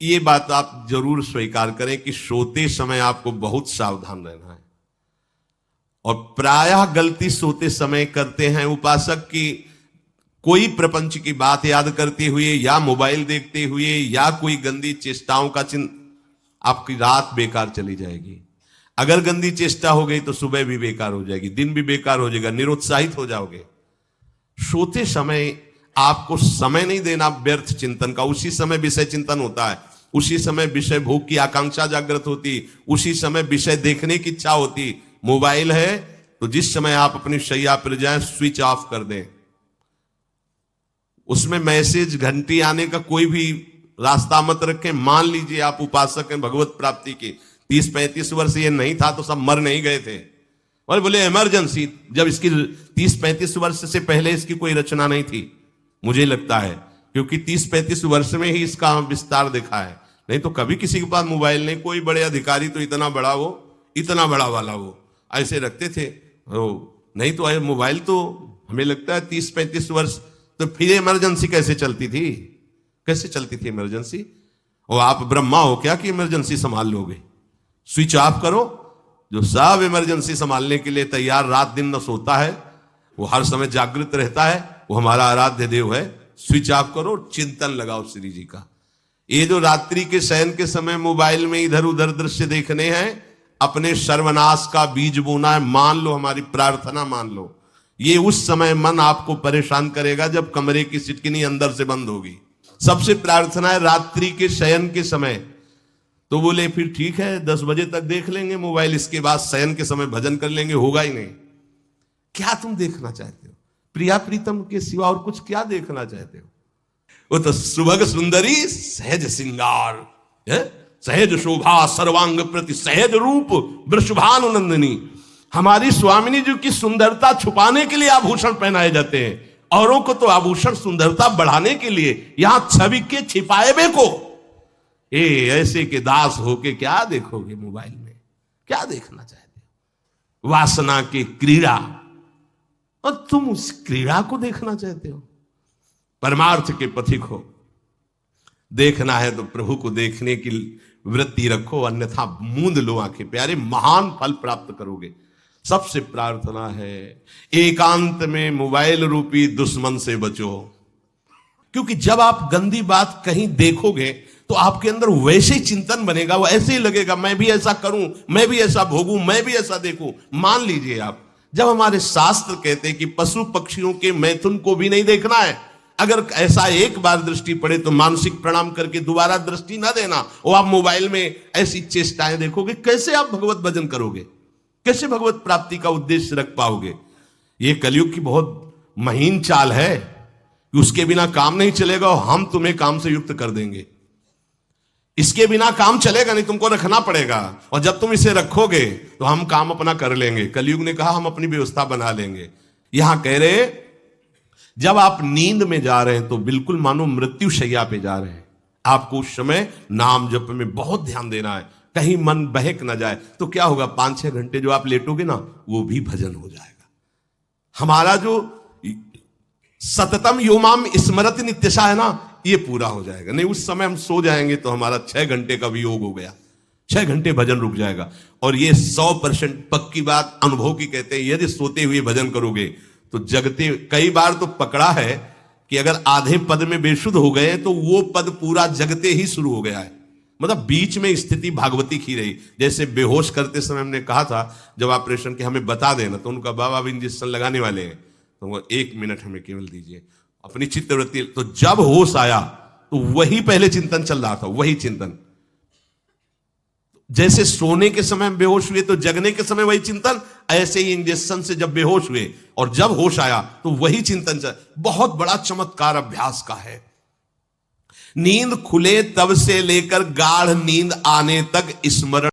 ये बात आप जरूर स्वीकार करें कि सोते समय आपको बहुत सावधान रहना है। और प्रायः गलती सोते समय करते हैं उपासक की, कोई प्रपंच की बात याद करते हुए या मोबाइल देखते हुए या कोई गंदी चेष्टाओं का आपकी रात बेकार चली जाएगी। अगर गंदी चेष्टा हो गई तो सुबह भी बेकार हो जाएगी, दिन भी बेकार हो जाएगा, निरुत्साहित हो जाओगे। सोते समय आपको समय नहीं देना व्यर्थ चिंतन का। उसी समय विषय चिंतन होता है, उसी समय विषय भोग की आकांक्षा जागृत होती, उसी समय विषय देखने की इच्छा होती। मोबाइल है तो जिस समय आप अपनी शैया पर जाएं स्विच ऑफ कर दें। उसमें मैसेज घंटी आने का कोई भी रास्ता मत रखें। मान लीजिए आप उपासक हैं भगवत प्राप्ति के, 30-35 वर्ष ये नहीं था तो सब मर नहीं गए थे। और बोले इमरजेंसी, जब इसकी 30-35 वर्ष से पहले इसकी कोई रचना नहीं थी, मुझे लगता है, क्योंकि 30-35 वर्ष में ही इसका विस्तार देखा है। नहीं तो कभी किसी के पास मोबाइल नहीं। कोई बड़े अधिकारी तो इतना बड़ा वो, इतना बड़ा वाला वो ऐसे रखते थे। नहीं तो मोबाइल तो हमें लगता है 30-35 वर्ष। तो फिर इमरजेंसी कैसे चलती थी? कैसे चलती थी इमरजेंसी? और आप ब्रह्मा हो क्या कि इमरजेंसी संभाल लोगे? स्विच ऑफ करो। जो सब इमरजेंसी संभालने के लिए तैयार, रात दिन न सोता है, वो हर समय जागृत रहता है, वो हमारा आराध्य देव है। स्विच ऑफ करो, चिंतन लगाओ श्री जी का। ये जो रात्रि के शयन के समय मोबाइल में इधर उधर दृश्य देखने हैं, अपने सर्वनाश का बीज बोना है। मान लो, हमारी प्रार्थना मान लो, ये उस समय मन आपको परेशान करेगा जब कमरे की सिटकिनी अंदर से बंद होगी। सबसे प्रार्थना है रात्रि के शयन के समय। तो बोले फिर ठीक है 10 बजे तक देख लेंगे मोबाइल, इसके बाद शयन के समय भजन कर लेंगे। होगा ही नहीं। क्या तुम देखना चाहते हो? प्रिया प्रीतम के सिवा और कुछ क्या देखना चाहते हो? वो तो सुभग सुंदरी सहज सिंगार, सहज शोभा सर्वांग प्रति सहज रूप वृषभानुनंदिनी। हमारी स्वामिनी जी की सुंदरता छुपाने के लिए आभूषण पहनाए जाते हैं, औरों को तो आभूषण सुंदरता बढ़ाने के लिए। यहां छवि के छिपाए बे को ऐसे के दास होके क्या देखोगे मोबाइल में? क्या देखना चाहते हो? वासना की क्रीड़ा, और तुम उस क्रीड़ा को देखना चाहते हो? परमार्थ के पथिक हो। देखना है तो प्रभु को देखने की वृत्ति रखो, अन्यथा मूंद लो आंखें। प्यारे, महान फल प्राप्त करोगे। सबसे प्रार्थना है एकांत में मोबाइल रूपी दुश्मन से बचो। क्योंकि जब आप गंदी बात कहीं देखोगे तो आपके अंदर वैसे ही चिंतन बनेगा, वो ऐसे ही लगेगा मैं भी ऐसा करूं, मैं भी ऐसा भोगूं, मैं भी ऐसा देखूं। मान लीजिए आप, जब हमारे शास्त्र कहते हैं कि पशु पक्षियों के मैथुन को भी नहीं देखना है, अगर ऐसा एक बार दृष्टि पड़े तो मानसिक प्रणाम करके दोबारा दृष्टि ना देना। और आप मोबाइल में ऐसी चेष्टाएं देखोगे, कैसे आप भगवत भजन करोगे? कैसे भगवत प्राप्ति का उद्देश्य रख पाओगे? ये कलयुग की बहुत महीन चाल है कि उसके बिना काम नहीं चलेगा और हम तुम्हें काम से युक्त कर देंगे। इसके बिना काम चलेगा नहीं, तुमको रखना पड़ेगा। और जब तुम इसे रखोगे तो हम काम अपना कर लेंगे। कलयुग ने कहा हम अपनी व्यवस्था बना लेंगे। यहां कह रहे जब आप नींद में जा रहे हैं तो बिल्कुल मानो मृत्यु शैया पे जा रहे हैं। आपको उस समय नाम जप में बहुत ध्यान देना है, कहीं मन बहक ना जाए। तो क्या होगा, 5-6 घंटे जो आप लेटोगे ना, वो भी भजन हो जाएगा। हमारा जो सततम योमाम स्मरति नित्यशा है ना, ये पूरा हो जाएगा। नहीं, उस समय हम सो जाएंगे तो हमारा 6 घंटे का भी योग हो गया, 6 घंटे भजन रुक जाएगा। और ये 100% पक्की बात अनुभव की कहते हैं। यदि सोते हुए भजन करोगे तो जगते, कई बार तो पकड़ा है कि अगर आधे पद में बेशुद्ध हो गए तो वो पद पूरा जगते ही शुरू हो गया है। मतलब बीच में स्थिति भागवती की रही। जैसे बेहोश करते समय हमने कहा था जब ऑपरेशन के हमें बता देना, तो उनका बाबा अब इंजेक्शन लगाने वाले हैं तो वो 1 मिनट हमें केवल दीजिए, अपनी चित्तवृत्ति। तो जब होश आया तो वही पहले चिंतन चल रहा था, वही चिंतन। जैसे सोने के समय बेहोश हुए तो जगने के समय वही चिंतन, ऐसे ही इंजेक्शन से जब बेहोश हुए और जब होश आया तो वही चिंतन चल। बहुत बड़ा चमत्कार अभ्यास का है। नींद खुले तब से लेकर गाढ़ नींद आने तक स्मरण